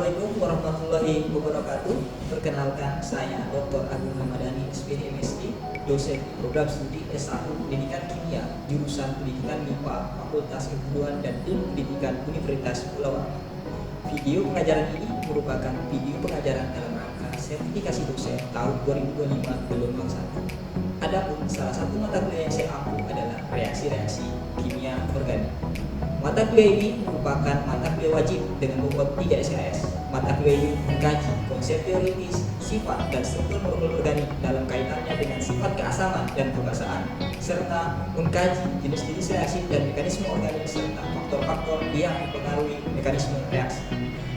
Assalamualaikum warahmatullahi wabarakatuh. Perkenalkan, saya Dr. Agung Ramadhani, SPD MSc, dosen program studi S1 Pendidikan Kimia, jurusan Pendidikan MIPA, Fakultas Keguruan dan Ilmu Pendidikan Universitas Pulau Rempang. Video pengajaran ini merupakan video pengajaran dalam rangka sertifikasi dosen tahun 2025 gelombang 1. Adapun salah satu mata kuliah yang saya ampu adalah reaksi-reaksi kimia organik. Mata kuliah ini merupakan mata kuliah wajib dengan bobot 3 SKS. Mata kuliah ini mengkaji konsep teoritis, sifat dan struktur molekul organik dalam kaitannya dengan sifat keasaman dan kebasaan, serta mengkaji jenis-jenis reaksi dan mekanisme organik serta faktor-faktor yang mempengaruhi mekanisme reaksi.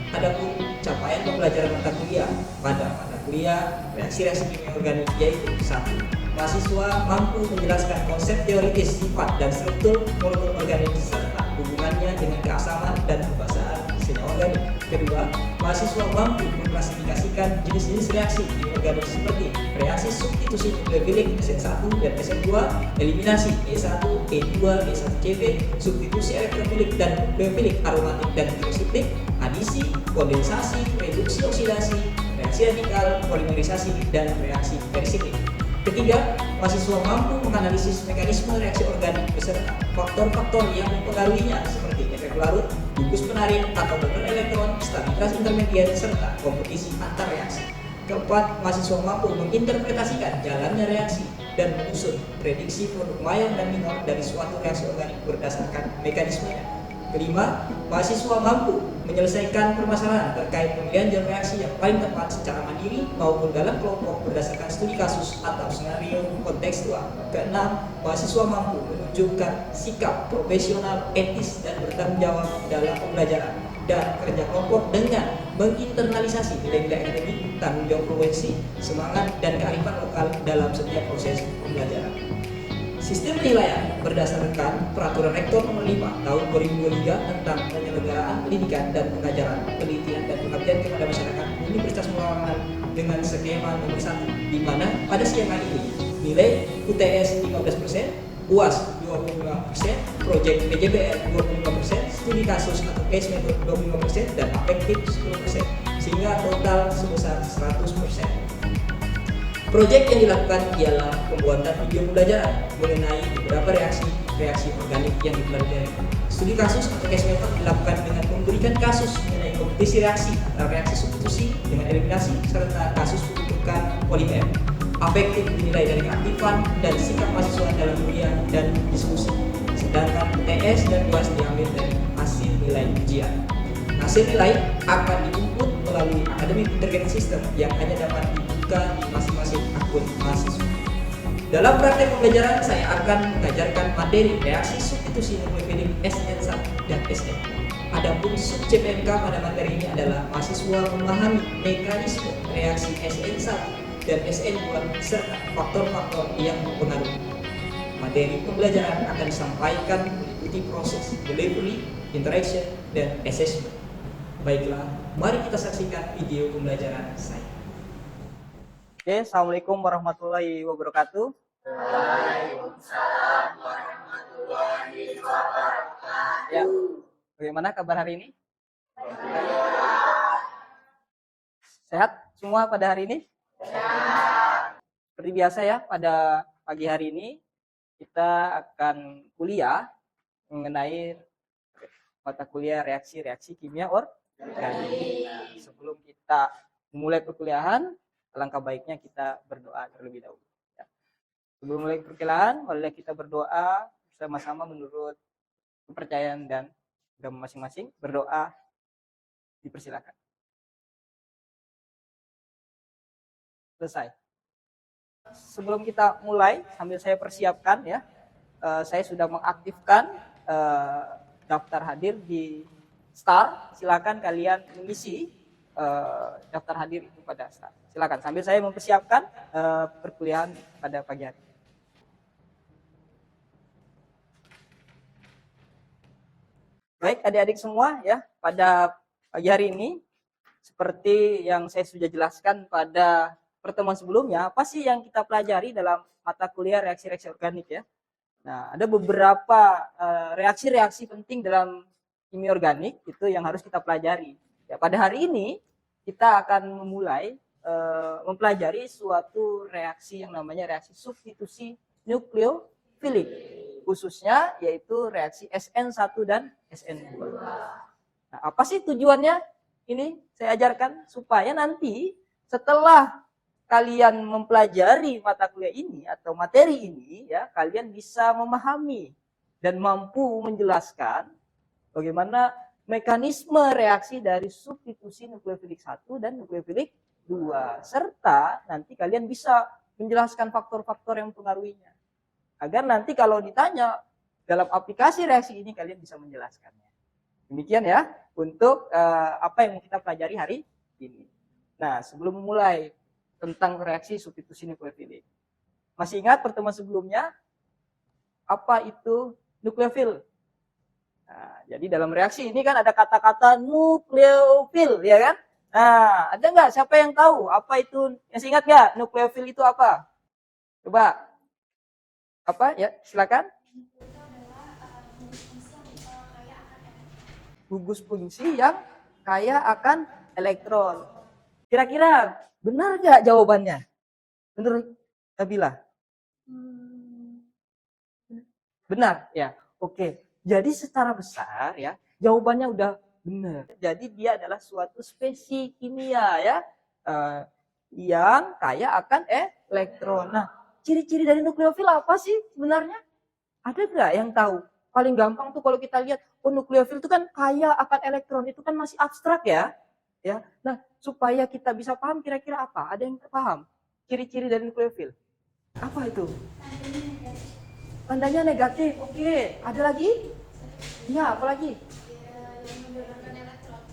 Adapun capaian pembelajaran mata kuliah pada mata kuliah reaksi-reaksi kimia organik yaitu 1. Mahasiswa mampu menjelaskan konsep teoritis sifat dan struktur molekul organik serta hubungannya dengan keasaman dan kebasaan senyawa organik. Kedua, mahasiswa mampu mengklasifikasikan jenis-jenis reaksi kimia organik seperti reaksi substitusi nukleofilik SN1 dan SN2, eliminasi E1, E2, E1CV, substitusi elektrofilik dan nukleofilik aromatik dan hidrosiplik, adisi, kondensasi, reduksi oksidasi, reaksi radikal, polimerisasi, dan reaksi perisiklik. Ketiga, mahasiswa mampu menganalisis mekanisme reaksi organik beserta faktor-faktor yang mempengaruhinya seperti efek larut, gugus penarik atau donor elektron, stabilitas intermediat, serta kompetisi antar reaksi. Keempat, mahasiswa mampu menginterpretasikan jalannya reaksi dan menyusun prediksi produk mayor dan minor dari suatu reaksi organik berdasarkan mekanismenya. Kelima, mahasiswa mampu menyelesaikan permasalahan terkait pemilihan jalur reaksi yang paling tepat secara mandiri maupun dalam kelompok berdasarkan studi kasus atau skenario kontekstual. Keenam, mahasiswa mampu menunjukkan sikap profesional, etis, dan bertanggung jawab dalam pembelajaran dan kerja kelompok dengan menginternalisasi nilai-nilai akademik, tanggung jawab profesi, semangat, dan kearifan lokal dalam setiap proses pembelajaran. Sistem penilaian berdasarkan Peraturan Rektor Nomor 5 Tahun 2023 tentang penyelenggaraan pendidikan dan pengajaran, penelitian dan pengabdian kepada masyarakat Universitas Pulau Rempang dengan skema nomor 1, di mana pada skema ini nilai UTS 15%, UAS 25%, proyek PJBL 25%, studi kasus atau case method 25% dan afektif 10%, sehingga total sebesar 100%. Proyek yang dilakukan ialah pembuatan video pembelajaran mengenai beberapa reaksi organik yang dipelajari. Studi kasus atau case method dilakukan dengan memberikan kasus mengenai kompetisi reaksi antara reaksi substitusi dengan eliminasi serta kasus pembentukan polimer. Afektif dinilai dari keaktifan dan sikap mahasiswa dalam kuliah dan diskusi. Sedangkan UTS dan UAS diambil dari hasil nilai ujian. Hasil nilai akan diinput melalui Academic Integrated System yang hanya dapat dibuka di masing-masing akun mahasiswa. Dalam praktek pembelajaran, saya akan mengajarkan materi reaksi substitusi nukleofilik SN1 dan SN. Adapun sub CPMK pada materi ini adalah mahasiswa memahami mekanisme reaksi SN1 dan SN2 serta faktor-faktor yang mempengaruhi. Materi pembelajaran akan disampaikan meliputi proses delivery, interaction, dan assessment. Baiklah, mari kita saksikan video pembelajaran saya. Oke, Assalamualaikum warahmatullahi wabarakatuh. Waalaikumsalam warahmatullahi wabarakatuh. Ya, bagaimana kabar hari ini? Sehat semua pada hari ini? Sehat. Seperti biasa ya, pada pagi hari ini kita akan kuliah mengenai mata kuliah reaksi-reaksi kimia organik. Nah, sebelum kita memulai perkuliahan, alangkah baiknya kita berdoa terlebih dahulu. Ya. Sebelum mulai perkuliahan, marilah kita berdoa bersama-sama menurut kepercayaan dan agama masing-masing. Berdoa dipersilakan. Selesai. Sebelum kita mulai, sambil saya persiapkan ya, saya sudah mengaktifkan daftar hadir di Start. Silakan kalian mengisi daftar hadir itu pada Start. Silakan sambil saya mempersiapkan perkuliahan pada pagi hari. Baik adik-adik semua ya, pada pagi hari ini seperti yang saya sudah jelaskan pada pertemuan sebelumnya, apa sih yang kita pelajari dalam mata kuliah reaksi-reaksi organik ya. Nah, ada beberapa reaksi-reaksi penting dalam kimia organik itu yang harus kita pelajari. Ya, pada hari ini kita akan memulai mempelajari suatu reaksi yang namanya reaksi substitusi nukleofilik, khususnya yaitu reaksi SN1 dan SN2. Nah, apa sih tujuannya? Ini saya ajarkan supaya nanti setelah kalian mempelajari mata kuliah ini atau materi ini, ya, kalian bisa memahami dan mampu menjelaskan bagaimana mekanisme reaksi dari substitusi nukleofilik 1 dan nukleofilik 2. Serta nanti kalian bisa menjelaskan faktor-faktor yang mempengaruhinya. Agar nanti kalau ditanya dalam aplikasi reaksi ini kalian bisa menjelaskannya. Demikian ya untuk apa yang kita pelajari hari ini. Nah, sebelum memulai tentang reaksi substitusi nukleofilik. Masih ingat pertemuan sebelumnya? Apa itu nukleofil? Nah, jadi dalam reaksi ini kan ada kata-kata nukleofil, ya kan? Nah, ada nggak siapa yang tahu apa itu? Masih ingat nggak nukleofil itu apa? Coba. Apa? Ya, silakan. Gugus fungsi yang kaya akan elektron. Kira-kira benar nggak jawabannya? Menurut Nabila? Benar, ya. Oke. Jadi secara besar ya, jawabannya udah benar. Jadi dia adalah suatu spesies kimia ya, yang kaya akan elektron. Nah, ciri-ciri dari nukleofil apa sih sebenarnya? Ada nggak yang tahu? Paling gampang tuh kalau kita lihat, oh nukleofil itu kan kaya akan elektron, itu kan masih abstrak ya. Ya. Nah, supaya kita bisa paham kira-kira apa? Ada yang paham ciri-ciri dari nukleofil? Apa itu? Tandanya negatif. Oke, ada lagi? Ya, apa lagi?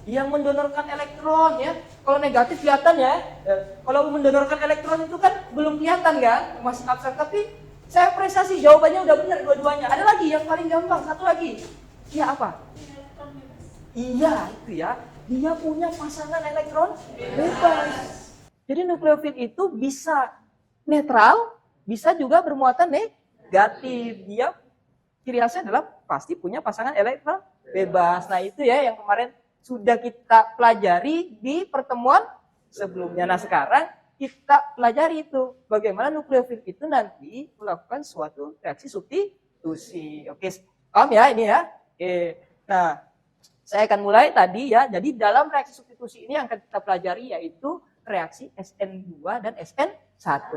Yang mendonorkan elektron ya. Kalau negatif kelihatan ya. Kalau mendonorkan elektron itu kan belum kelihatan kan, masih abstrak. Tapi saya apresiasi jawabannya udah benar dua-duanya. Ada lagi yang paling gampang, satu lagi. Iya apa? Iya, itu ya. Dia punya pasangan elektron bebas. Jadi nukleofil itu bisa netral, bisa juga bermuatan negatif. Dia ciri khasnya adalah pasti punya pasangan elektron bebas. Nah, itu ya yang kemarin sudah kita pelajari di pertemuan sebelumnya. Nah, sekarang kita pelajari itu bagaimana nukleofil itu nanti melakukan suatu reaksi substitusi. Oke, paham ya ini ya? Oke. Nah, saya akan mulai tadi ya. Jadi dalam reaksi substitusi ini yang akan kita pelajari yaitu reaksi SN2 dan SN1.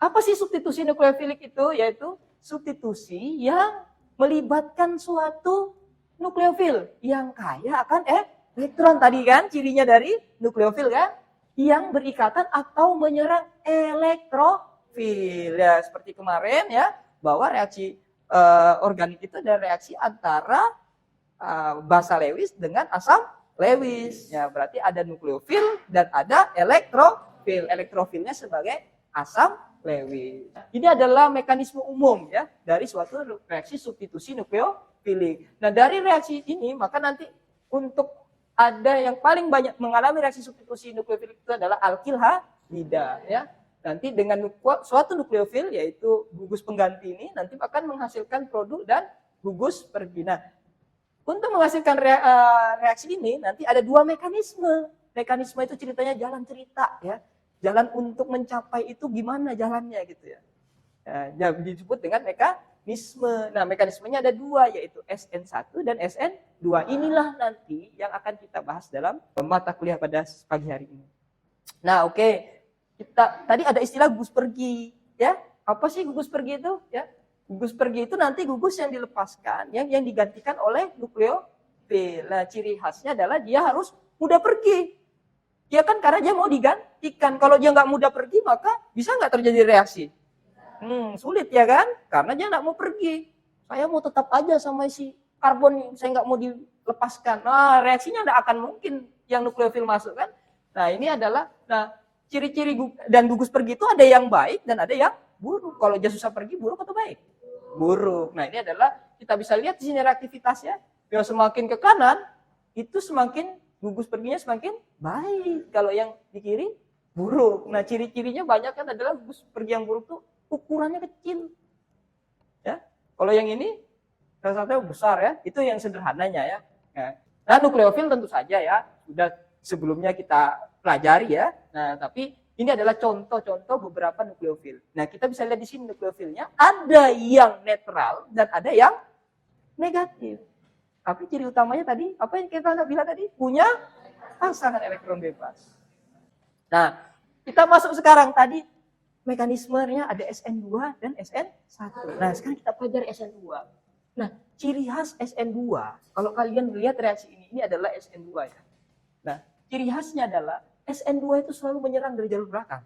Apa sih substitusi nukleofilik itu? Yaitu substitusi yang melibatkan suatu nukleofil yang kaya akan elektron tadi kan, cirinya dari nukleofil kan, yang berikatan atau menyerang elektrofil. Ya, seperti kemarin ya, bahwa reaksi organik itu ada reaksi antara basa Lewis dengan asam Lewis. Ya, berarti ada nukleofil dan ada elektrofil. Elektrofilnya sebagai asam Lewis. Ini adalah mekanisme umum ya dari suatu reaksi substitusi nukleofilik. Nah, dari reaksi ini maka nanti untuk ada yang paling banyak mengalami reaksi substitusi nukleofilik itu adalah alkil halida ya. Nanti dengan suatu nukleofil yaitu gugus pengganti ini nanti akan menghasilkan produk dan gugus pergi. Nah, untuk menghasilkan reaksi ini nanti ada dua mekanisme. Mekanisme itu ceritanya jalan cerita ya. Jalan untuk mencapai itu gimana jalannya gitu ya. Disebut dengan mekanisme. Nah, mekanismenya ada dua yaitu SN1 dan SN2. Inilah nanti yang akan kita bahas dalam mata kuliah pada pagi hari ini. Nah, oke. Kita tadi ada istilah gugus pergi ya. Apa sih gugus pergi itu ya? Gugus pergi itu nanti gugus yang dilepaskan yang digantikan oleh nukleofil. Nah, ciri khasnya adalah dia harus mudah pergi. Ya kan karena dia mau digantikan. Kalau dia nggak mudah pergi maka bisa nggak terjadi reaksi? Sulit ya kan? Karena dia nggak mau pergi. Saya mau tetap aja sama si karbon, saya nggak mau dilepaskan. Nah, reaksinya nggak akan mungkin yang nukleofil masuk kan? Nah, ini adalah ciri-ciri dan gugus pergi itu ada yang baik dan ada yang buruk. Kalau dia susah pergi, buruk atau baik? Buruk. Nah, ini adalah kita bisa lihat di sini reaktivitasnya. Yang semakin ke kanan itu semakin gugus perginya semakin baik. Kalau yang di kiri buruk. Nah, ciri-cirinya banyak kan adalah gugus pergi yang buruk tuh ukurannya kecil. Ya. Kalau yang ini rata-rata besar ya. Itu yang sederhananya ya. Nah, nukleofil tentu saja ya sudah sebelumnya kita pelajari ya. Nah, tapi ini adalah contoh-contoh beberapa nukleofil. Nah, kita bisa lihat di sini nukleofilnya ada yang netral dan ada yang negatif. Tapi ciri utamanya tadi, apa yang kita bilang tadi? Punya pasangan elektron bebas. Nah, kita masuk sekarang tadi mekanismenya ada SN2 dan SN1. Nah, sekarang kita pelajari SN2. Nah, ciri khas SN2, kalau kalian melihat reaksi ini adalah SN2 ya. Nah, ciri khasnya adalah SN2 itu selalu menyerang dari jalur belakang.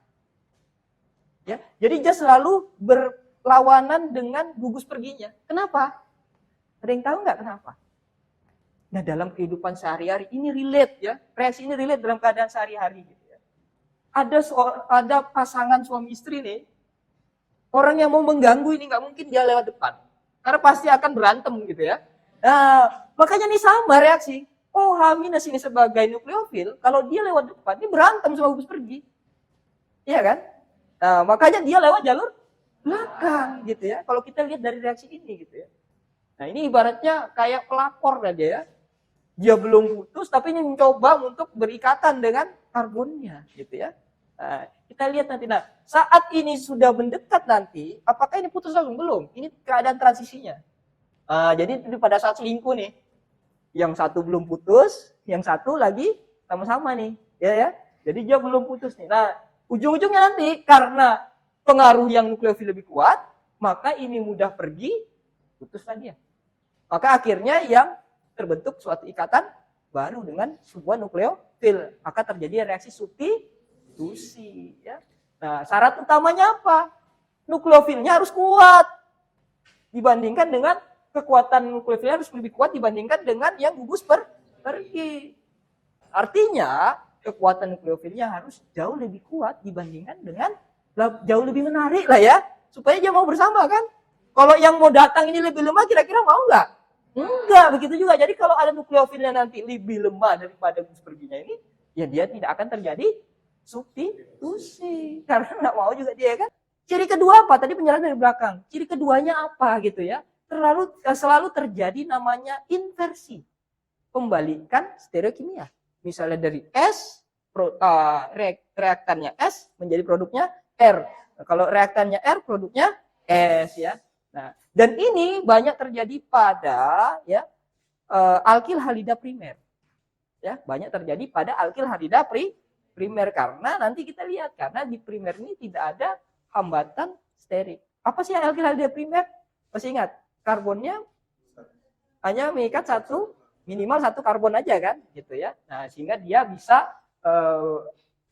Ya, jadi dia selalu berlawanan dengan gugus perginya. Kenapa? Ada yang tahu nggak kenapa? Nah, dalam kehidupan sehari-hari ini relate ya. Reaksi ini relate dalam keadaan sehari-hari gitu ya. Ada pasangan suami istri nih. Orang yang mau mengganggu ini nggak mungkin dia lewat depan. Karena pasti akan berantem gitu ya. Nah, makanya nih sama reaksi. OH- ini sebagai nukleofil, kalau dia lewat depan, ini berantem sama gugus pergi. Iya kan? Nah, makanya dia lewat jalur belakang gitu ya. Kalau kita lihat dari reaksi ini gitu ya. Nah, ini ibaratnya kayak pelapor aja ya. Dia belum putus tapi ini mencoba untuk berikatan dengan karbonnya gitu ya. Nah, kita lihat nanti. Nah, saat ini sudah mendekat nanti, apakah ini putus langsung? Belum. Ini keadaan transisinya. Jadi pada saat selingkuh nih, yang satu belum putus, yang satu lagi sama-sama nih, ya. Jadi dia belum putus nih. Nah, ujung-ujungnya nanti karena pengaruh yang nukleofil lebih kuat, maka ini mudah pergi, putus lagi ya. Maka akhirnya yang terbentuk suatu ikatan baru dengan sebuah nukleofil, maka terjadi reaksi substitusi, ya. Nah, syarat utamanya apa? Nukleofilnya harus kuat dibandingkan dengan kekuatan nukleofilnya harus lebih kuat dibandingkan dengan yang gugus pergi. Artinya kekuatan nukleofilnya harus jauh lebih kuat dibandingkan dengan jauh lebih menarik lah ya, supaya dia mau bersama kan. Kalau yang mau datang ini lebih lemah, kira-kira mau nggak? Enggak, begitu juga. Jadi kalau ada nukleofilnya nanti lebih lemah daripada gugus perginya ini, ya dia tidak akan terjadi substitusi. Karena nggak mau juga dia kan. Ciri kedua apa? Tadi penjelasan dari belakang. Ciri keduanya apa gitu ya? Selalu terjadi namanya inversi, pembalikan stereokimia. Misalnya dari S, reaktannya S menjadi produknya R. Nah, kalau reaktannya R, produknya S ya. Nah, dan ini banyak terjadi pada ya alkil halida primer. Ya, banyak terjadi pada alkil halida primer karena nanti kita lihat karena di primer ini tidak ada hambatan sterik. Apa sih alkil halida primer? Masih ingat? Karbonnya hanya mengikat minimal satu karbon aja kan, gitu ya. Nah, sehingga dia bisa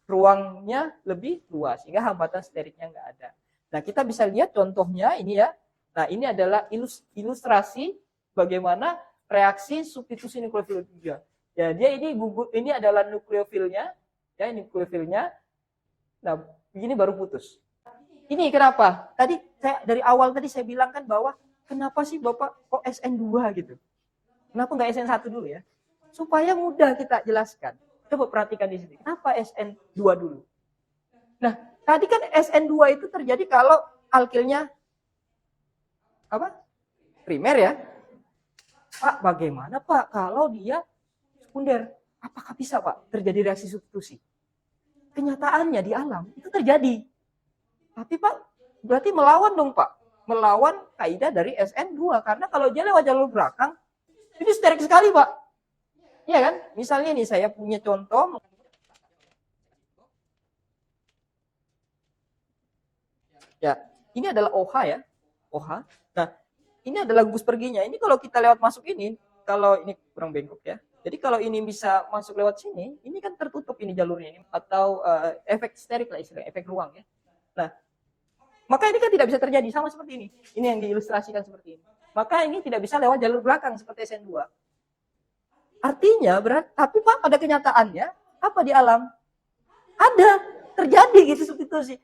ruangnya lebih luas, sehingga hambatan steriknya nggak ada. Nah, kita bisa lihat contohnya ini ya. Nah, ini adalah ilustrasi bagaimana reaksi substitusi nukleofil 3. Ya, dia ini adalah nukleofilnya, ya, nukleofilnya. Nah, begini baru putus. Ini kenapa? Tadi dari awal tadi saya bilang kan bahwa kenapa sih Bapak kok SN2 gitu? Kenapa nggak SN1 dulu ya? Supaya mudah kita jelaskan. Coba perhatikan di sini. Kenapa SN2 dulu? Nah, tadi kan SN2 itu terjadi kalau alkilnya apa? Primer ya. Pak, bagaimana Pak kalau dia sekunder? Apakah bisa Pak terjadi reaksi substitusi? Kenyataannya di alam itu terjadi. Tapi Pak, berarti melawan dong Pak. Melawan kaidah dari SN2 karena kalau dia lewat jalur belakang ini sterik sekali Pak. Iya kan? Misalnya nih saya punya contoh. Ya, ini adalah OH ya. OH. Nah, ini adalah gugus perginya. Ini kalau kita lewat masuk ini, kalau ini kurang bengkok ya. Jadi kalau ini bisa masuk lewat sini, ini kan tertutup ini jalurnya ini atau efek sterik lah istilahnya, efek ruang ya. Nah, maka ini kan tidak bisa terjadi sama seperti ini. Ini yang diilustrasikan seperti ini. Maka ini tidak bisa lewat jalur belakang seperti SN2. Artinya tapi Pak pada kenyataannya apa di alam? Ada terjadi gitu substitusi.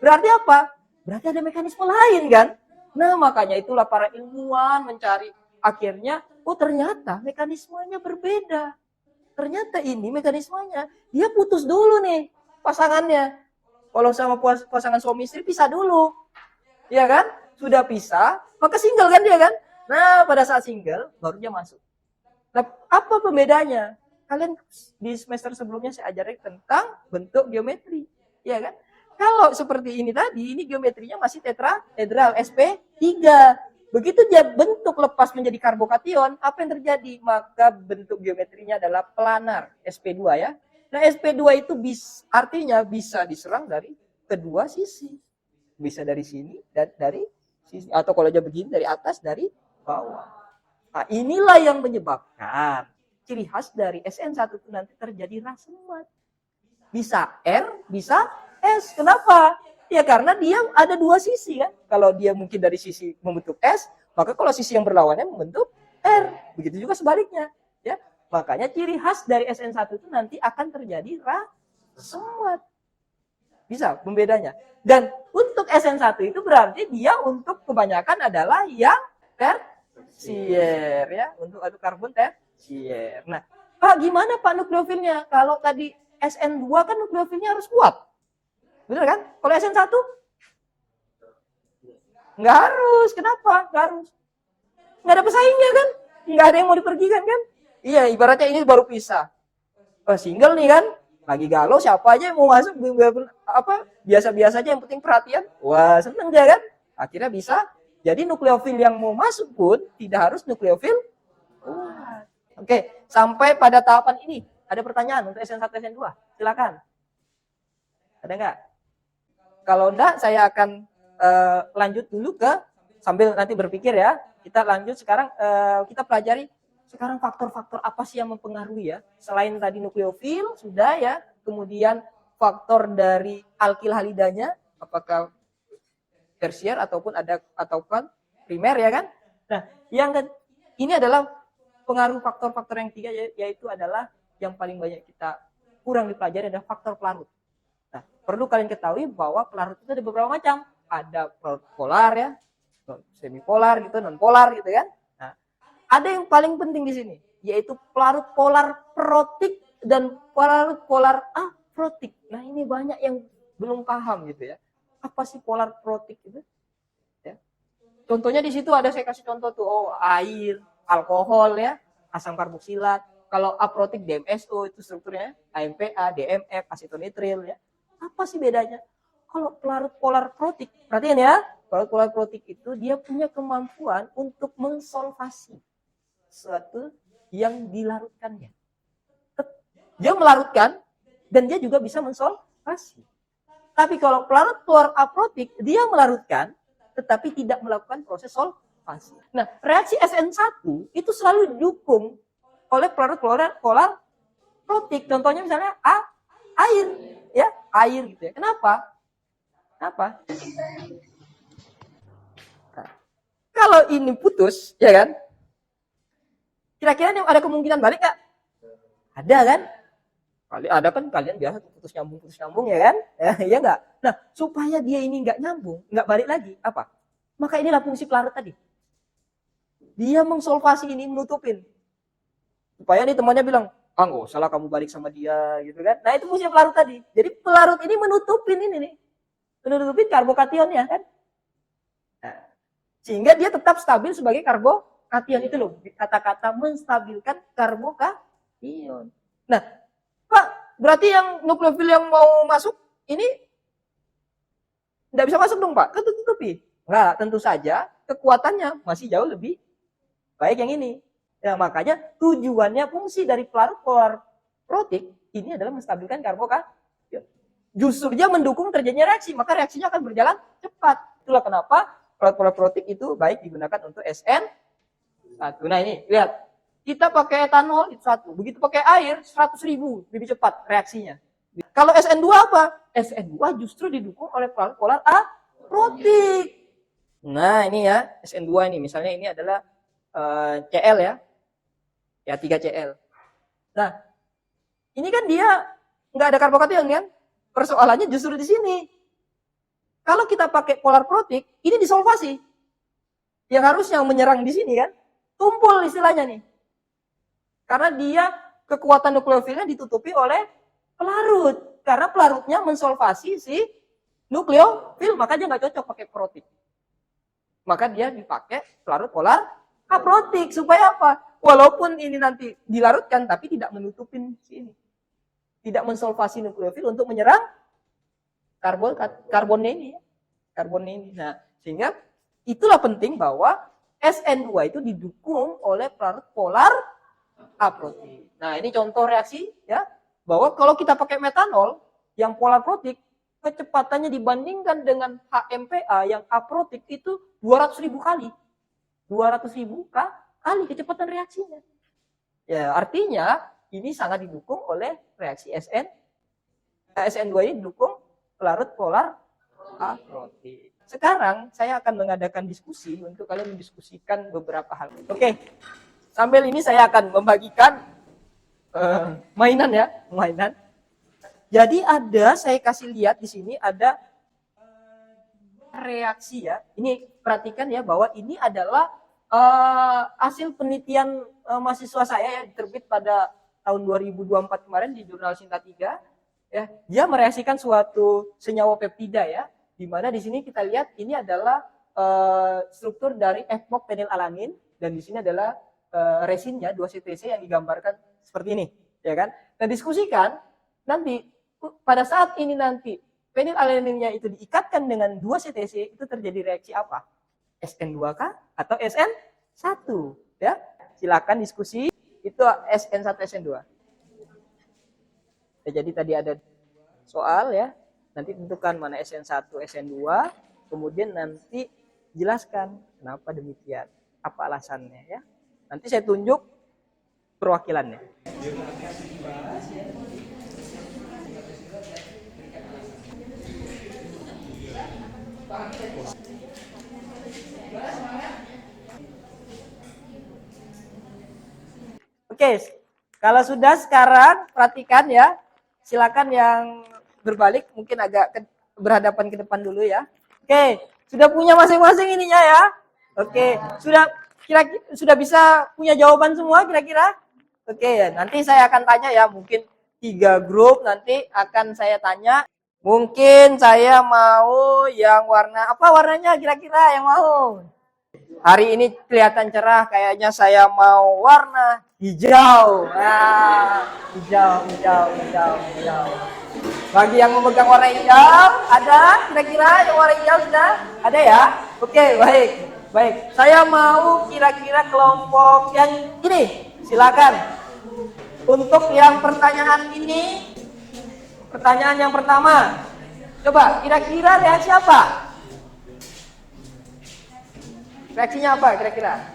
Berarti apa? Berarti ada mekanisme lain kan? Nah, makanya itulah para ilmuwan mencari akhirnya ternyata mekanismenya berbeda. Ternyata ini mekanismenya dia putus dulu nih pasangannya. Kalau sama pasangan suami istri pisah dulu. Iya kan? Sudah pisah, maka single kan dia kan? Nah, pada saat single baru dia masuk. Nah, apa pembedanya? kalian di semester sebelumnya saya ajarin tentang bentuk geometri, ya kan? Kalau seperti ini tadi, ini geometrinya masih tetrahedral sp3. Begitu dia bentuk lepas menjadi karbokation, apa yang terjadi? Maka bentuk geometrinya adalah planar sp2 ya. Nah, sp2 itu artinya bisa diserang dari kedua sisi. Bisa dari sini dan dari sisi, atau kalau dia begini dari atas, dari bawah. Nah, inilah yang menyebabkan ciri khas dari SN1 itu nanti terjadi rasemat. Bisa R, bisa S. Kenapa? Ya karena dia ada dua sisi kan. Kalau dia mungkin dari sisi membentuk S, maka kalau sisi yang berlawannya membentuk R. Begitu juga sebaliknya. Ya, makanya ciri khas dari SN1 itu nanti akan terjadi rasemat. Bisa pembedanya. Dan untuk SN1 itu berarti dia untuk kebanyakan adalah yang tersier ya, untuk adu karbon tersier. Nah, Pak gimana Pak nukleofilnya? Kalau tadi SN2 kan nukleofilnya harus kuat. Benar kan? Kalau SN1 nggak harus. Kenapa? Nggak harus. Nggak ada pesaingnya kan? Nggak ada yang mau dipergikan kan? Iya, ibaratnya ini baru pisah. Single nih kan? Lagi galau, siapa aja yang mau masuk, biasa-biasa aja yang penting perhatian. Wah, seneng dia kan? Akhirnya bisa. Jadi nukleofil yang mau masuk pun tidak harus nukleofil. Oke, sampai pada tahapan ini. Ada pertanyaan untuk SN1, SN2? Silakan. Ada nggak? Kalau enggak, saya akan lanjut dulu ke, sambil nanti berpikir ya. Kita lanjut sekarang, kita pelajari sekarang faktor-faktor apa sih yang mempengaruhi ya. Selain tadi nukleofil, sudah ya. Kemudian faktor dari alkil halidanya, apakah tersier ataupun primer ya kan. Nah, ini adalah pengaruh faktor-faktor yang ketiga, yaitu adalah yang paling banyak kita kurang dipelajari adalah faktor pelarut. Nah, perlu kalian ketahui bahwa pelarut itu ada beberapa macam. Ada pelarut polar ya, semipolar gitu, non polar gitu kan. Nah, ada yang paling penting di sini, yaitu pelarut polar protik dan pelarut polar aprotik. Nah, ini banyak yang belum paham gitu ya. Apa sih polar protik itu? Ya. Contohnya di situ ada, saya kasih contoh tuh, air, alkohol ya, asam karboksilat. Kalau aprotik DMSO itu strukturnya AMPA, DMF, asitonitril ya. Apa sih bedanya? Kalau pelarut polar protik, perhatian ya, pelarut polar protik itu dia punya kemampuan untuk mensolvasi sesuatu yang dilarutkannya. Dia melarutkan dan dia juga bisa mensolvasi. Tapi kalau pelarut polar aprotik, dia melarutkan tetapi tidak melakukan proses solvasi. Nah, reaksi SN1 itu selalu didukung oleh pelarut polar protik. Contohnya misalnya air, ya, air gitu ya. Kenapa? Nah, kalau ini putus, ya kan? Kira-kira ada kemungkinan balik nggak? Ada kan? Kali ada kan, kalian biasa putus nyambung ya kan? Ya nggak? Nah, supaya dia ini nggak nyambung, nggak balik lagi, apa? Maka inilah fungsi pelarut tadi. Dia mengsolvasi ini, menutupin. Supaya nih temannya bilang, nggak salah kamu balik sama dia, gitu kan? Nah, itu fungsi pelarut tadi. Jadi pelarut ini menutupin ini nih. Menutupin karbokationnya kan? Nah, sehingga dia tetap stabil sebagai karbokation. Itu loh, kata-kata menstabilkan karbokation. Nah, Pak, berarti yang nukleofil yang mau masuk ini tidak bisa masuk dong Pak, ketutupi. Enggak, tentu saja kekuatannya masih jauh lebih baik yang ini. Ya, makanya tujuannya fungsi dari pelarut polar protik ini adalah menstabilkan karbokation. Justru dia mendukung terjadinya reaksi, maka reaksinya akan berjalan cepat. Itulah kenapa pelarut polar protik itu baik digunakan untuk SN1. Nah ini, lihat. Kita pakai etanol itu 1, begitu pakai air 100.000 lebih cepat reaksinya. Kalau SN2 apa? SN2 justru didukung oleh pelarut polar aprotik. Nah ini ya SN2 ini, misalnya ini adalah Cl ya 3Cl. Nah ini kan dia nggak ada karbokation kan? Persoalannya justru di sini. Kalau kita pakai polar protik, ini disolvasi. Yang harusnya menyerang di sini kan, tumpul istilahnya nih. Karena dia kekuatan nukleofilnya ditutupi oleh pelarut. Karena pelarutnya mensolvasi si nukleofil, maka dia nggak cocok pakai protik. Maka dia dipakai pelarut polar aprotik. Supaya apa? walaupun ini nanti dilarutkan tapi tidak menutupin sini. Tidak mensolvasi nukleofil untuk menyerang karbonnya ini. Nah, sehingga itulah penting bahwa SN2 itu didukung oleh pelarut polar aprotik. Nah, ini contoh reaksi ya, bahwa kalau kita pakai metanol yang polar protik, kecepatannya dibandingkan dengan HMPA yang aprotik itu 200.000 kali. 200.000 kali kecepatan reaksinya. Ya, artinya ini sangat didukung oleh reaksi SN2 ini didukung pelarut polar aprotik. Sekarang saya akan mengadakan diskusi untuk kalian mendiskusikan beberapa hal. Oke. Sambil ini saya akan membagikan mainan. Jadi saya kasih lihat di sini ada reaksi ya. Ini perhatikan ya bahwa ini adalah hasil penelitian mahasiswa saya yang terbit pada tahun 2024 kemarin di jurnal Sinta 3 ya. Dia mereaksikan suatu senyawa peptida ya, di mana di sini kita lihat ini adalah struktur dari FMOP fenilalanin dan di sini adalah resinnya 2-CTC yang digambarkan seperti ini ya kan. Nah, diskusikan nanti pada saat ini nanti fenilalaninnya itu diikatkan dengan 2-CTC itu terjadi reaksi apa? SN2 kah atau SN1 ya? Silakan diskusi itu SN1 SN2. Ya, jadi tadi ada soal ya. Nanti tentukan mana SN1 SN2, kemudian nanti jelaskan kenapa demikian, apa alasannya ya. Nanti saya tunjuk perwakilannya. Oke, kalau sudah sekarang perhatikan ya. Silakan yang berbalik mungkin agak berhadapan ke depan dulu ya. Oke, sudah punya masing-masing ininya ya. Oke, sudah bisa punya jawaban semua kira-kira? Oke, ya, nanti saya akan tanya ya, mungkin 3 grup nanti akan saya tanya. Mungkin saya mau yang warna apa warnanya kira-kira yang mau? Hari ini kelihatan cerah, kayaknya saya mau warna hijau. Nah, hijau. Bagi yang memegang warna hijau, ada kira-kira yang warna hijau sudah? Ada ya? Oke, baik. Saya mau kira-kira kelompok yang ini. Silakan. Untuk yang pertanyaan ini, pertanyaan yang pertama. Coba kira-kira reaksi apa? Reaksinya apa kira-kira?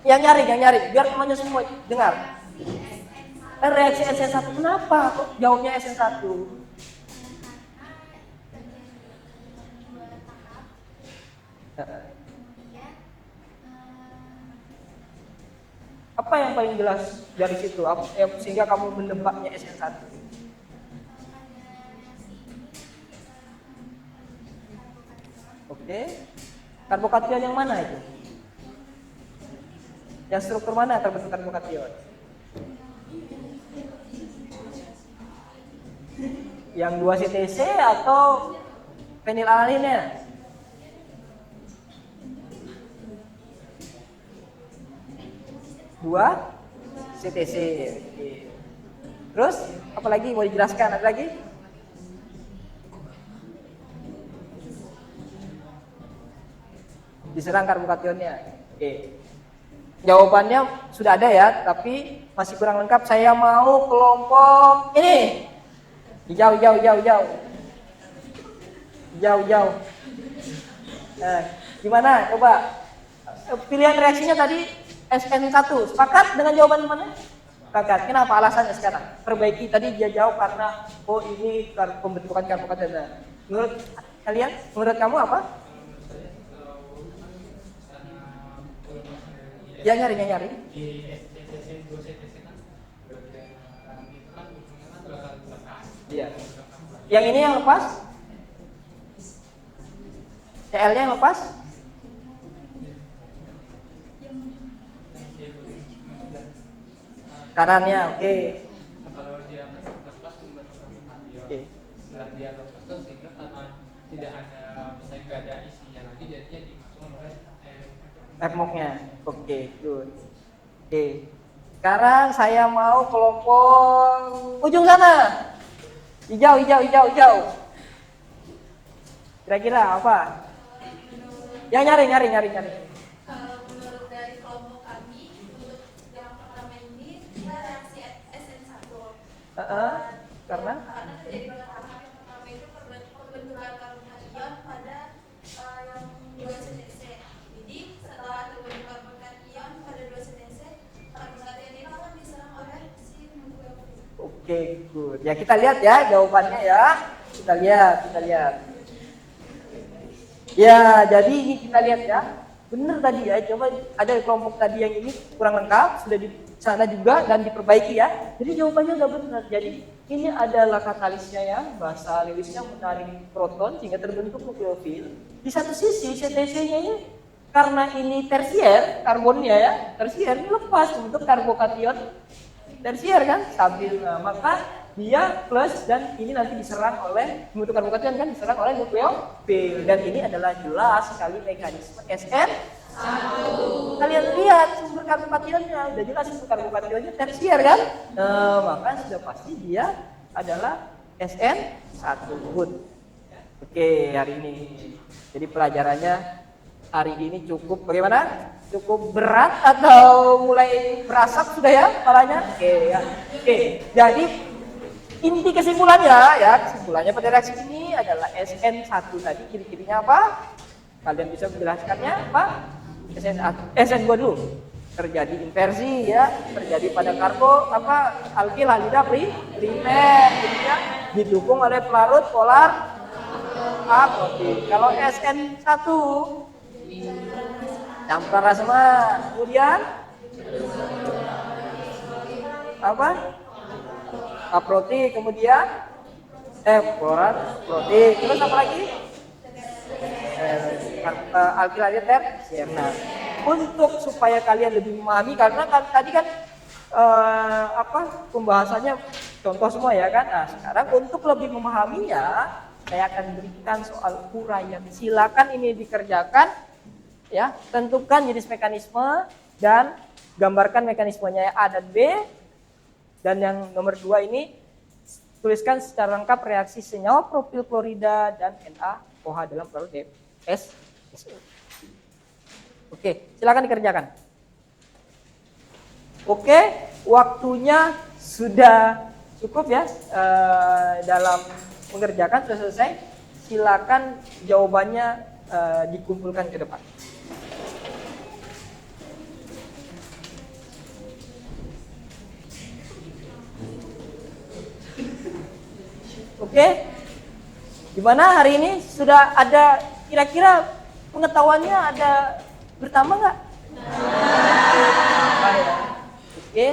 Yang nyari, biar temannya semua dengar. Reaksi SN1 kenapa? Kok jawabnya SN1? Apa yang paling jelas dari situ? Sehingga kamu menebaknya SN1? Oke. Karbokation yang mana itu? Yang struktur mana terbentuk karbokation? Yang 2-CTC atau fenilalaninnya? Dua CTC. Terus apa lagi mau dijelaskan? Ada lagi? Diserang karbokationnya. Oke. Jawabannya sudah ada ya, tapi masih kurang lengkap. Saya mau kelompok ini. Hijau. Nah, gimana? Coba pilihan reaksinya tadi SN1. Sepakat dengan jawaban mana? Sepakat. Kenapa alasannya sekarang? Perbaiki tadi dia jawab karena ini pembentukan karbokation. Menurut kalian, menurut kamu apa? Yang nyari. Iya. Yang ini yang lepas? CL-nya yang lepas? Kanannya, oke. Kalau dia lepas Oke. setelah dia lepas kan sehingga karena tidak ada misalnya nggak ada isinya lagi jadinya dimasukkan oleh FMOC-nya. Oke, good. Oke. Sekarang saya mau kelompok ujung sana. Hijau. Kira-kira apa? Ya nyari. Kalau menurut dari kelompok kami, untuk yang pertama ini kita reaksi SN1. Karena terjadi pada tahap yang pertama itu pembentukan karbon pada yang 2 CTC. Jadi setelah terbentuk karbon ion pada 2 CTC, karbon kation ini akan diserang oleh si nukleofil. oke, good. Ya kita lihat ya jawabannya ya. Kita lihat. Ya, jadi ini kita lihat ya. Benar tadi ya. Coba ada kelompok tadi yang ini kurang lengkap, sudah di sana juga dan diperbaiki ya. Jadi jawabannya udah benar. Jadi ini adalah katalisnya ya. Bahasa Lewisnya menarik proton sehingga terbentuk nukleofil. Di satu sisi CTC-nya ini karena ini tersier, karbonnya ya, tersier ini lepas untuk karbokation tersier kan, stabil. Nah, maka dia plus dan ini nanti diserang oleh membentuk karbokation kan diserang oleh nukleofil dan ini adalah jelas sekali mekanisme SN1. Kalian lihat sumber karbokationnya, udah jelas sumber karbokationnya tersier kan? Nah, maka sudah pasti dia adalah SN1. Good. Oke, hari ini. Jadi pelajarannya hari ini cukup bagaimana? Cukup berat atau mulai berasap sudah ya kepalanya? Oke ya. Oke, jadi inti kesimpulannya pada reaksi ini adalah SN1 tadi ciri-cirinya apa? Kalian bisa menjelaskannya apa? SN2 dulu. Terjadi inversi ya, terjadi pada alkil halida primer ya, didukung oleh pelarut polar aktif. Kalau SN1 campuran asma, kemudian apa? Aprotik, kemudian protik, terus apa lagi? Alkil halida tersier. Nah, untuk supaya kalian lebih memahami karena tadi kan pembahasannya contoh semua ya kan. Nah, sekarang untuk lebih memahaminya saya akan berikan soal uraian. Silakan ini dikerjakan ya, tentukan jenis mekanisme dan gambarkan mekanismenya A dan B. Dan yang nomor 2 ini tuliskan secara lengkap reaksi senyawa propil klorida dan NaOH dalam pelarut SO. Oke, silakan dikerjakan. Oke, waktunya sudah cukup ya dalam mengerjakan, sudah selesai. Silakan jawabannya dikumpulkan ke depan. Oke, gimana hari ini? Sudah ada kira-kira pengetahuannya ada bertambah nggak? Oke,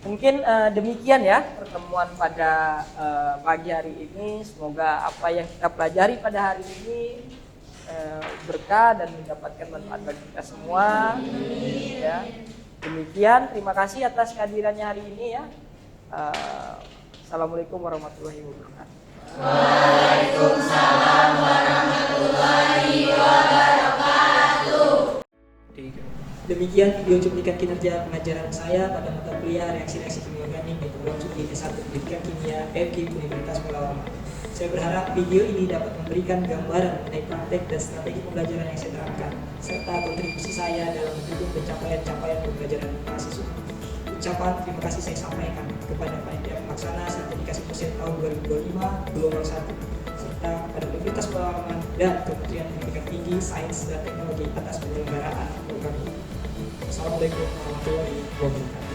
mungkin demikian ya pertemuan pada pagi hari ini. Semoga apa yang kita pelajari pada hari ini berkah dan mendapatkan manfaat bagi kita semua. Ya, demikian. Terima kasih atas kehadirannya hari ini ya. Assalamualaikum warahmatullahi wabarakatuh. Waalaikumsalam warahmatullahi wabarakatuh. Demikian video cuplikan kinerja pengajaran saya pada mata kuliah reaksi-reaksi kimia organik di program studi S1 Pendidikan Kimia FK Universitas Pelawan. Saya berharap video ini dapat memberikan gambaran mengenai praktek dan strategi pembelajaran yang saya terangkan, serta kontribusi saya dalam mendukung pencapaian pembelajaran mahasiswa. Ucapan terima kasih saya sampaikan kepada panitia pelaksana sertifikasi dosen tahun 2025 gelombang 1 serta pada Universitas Pelawan dan Kementerian Pendidikan Tinggi, Sains dan Teknologi atas penyelenggaraan program ini. Assalamualaikum warahmatullahi wabarakatuh.